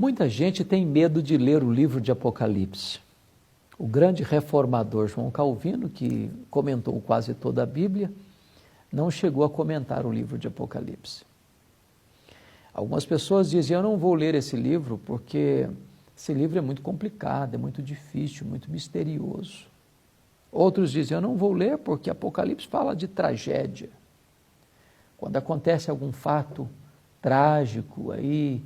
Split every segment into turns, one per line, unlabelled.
Muita gente tem medo de ler o livro de Apocalipse. O grande reformador João Calvino, que comentou quase toda a Bíblia, não chegou a comentar o livro de Apocalipse. Algumas pessoas dizem, eu não vou ler esse livro porque esse livro é muito complicado, é muito difícil, muito misterioso. Outros dizem, eu não vou ler porque Apocalipse fala de tragédia. Quando acontece algum fato trágico, aí,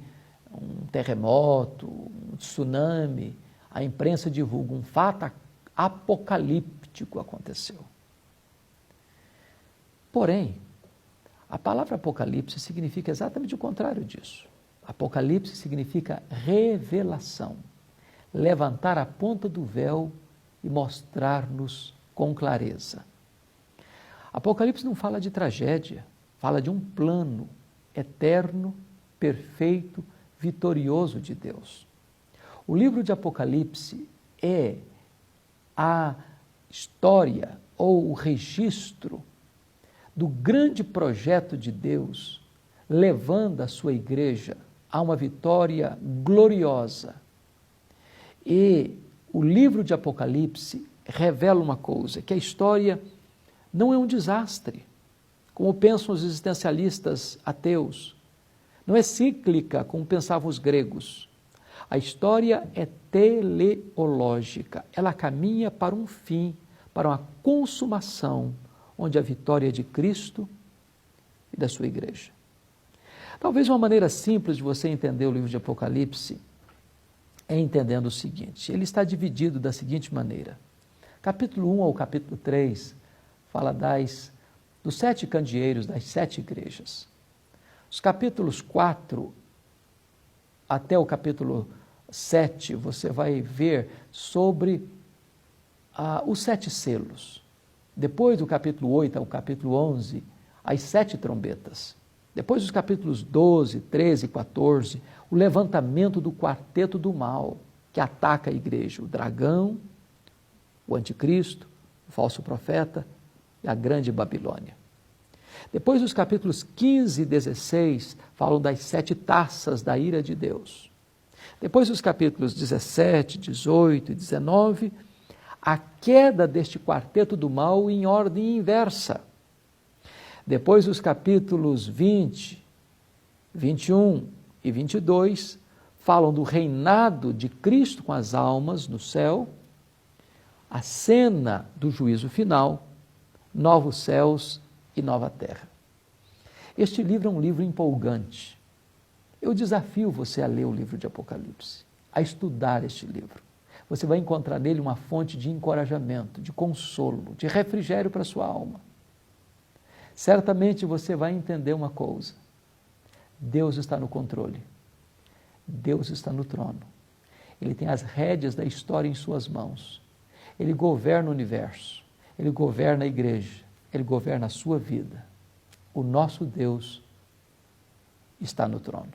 um terremoto, um tsunami, a imprensa divulga um fato apocalíptico aconteceu. Porém, a palavra Apocalipse significa exatamente o contrário disso. Apocalipse significa revelação, levantar a ponta do véu e mostrar-nos com clareza. Apocalipse não fala de tragédia, fala de um plano eterno, perfeito, vitorioso de Deus. O livro de Apocalipse é a história ou o registro do grande projeto de Deus, levando a sua igreja a uma vitória gloriosa. E o livro de Apocalipse revela uma coisa, que a história não é um desastre, como pensam os existencialistas ateus. Não é cíclica, como pensavam os gregos. A história é teleológica, ela caminha para um fim, para uma consumação, onde a vitória é de Cristo e da sua igreja. Talvez uma maneira simples de você entender o livro de Apocalipse é entendendo o seguinte, ele está dividido da seguinte maneira. Capítulo 1 ao capítulo 3 fala dos 7 candeeiros, das 7 igrejas. Os capítulos 4 até o capítulo 7, você vai ver sobre os 7 selos. Depois do capítulo 8 ao capítulo 11, as 7 trombetas. Depois dos capítulos 12, 13 e 14, o levantamento do quarteto do mal, que ataca a igreja, o dragão, o anticristo, o falso profeta e a grande Babilônia. Depois dos capítulos 15 e 16, falam das 7 taças da ira de Deus. Depois dos capítulos 17, 18 e 19, a queda deste quarteto do mal em ordem inversa. Depois dos capítulos 20, 21 e 22, falam do reinado de Cristo com as almas no céu, a cena do juízo final, novos céus e nova terra. Este livro é um livro empolgante. Eu desafio você a ler o livro de Apocalipse, a estudar este livro. Você vai encontrar nele uma fonte de encorajamento, de consolo, de refrigério para a sua alma. Certamente você vai entender uma coisa. Deus está no controle. Deus está no trono. Ele tem as rédeas da história em suas mãos. Ele governa o universo. Ele governa a igreja. Ele governa a sua vida. O nosso Deus está no trono.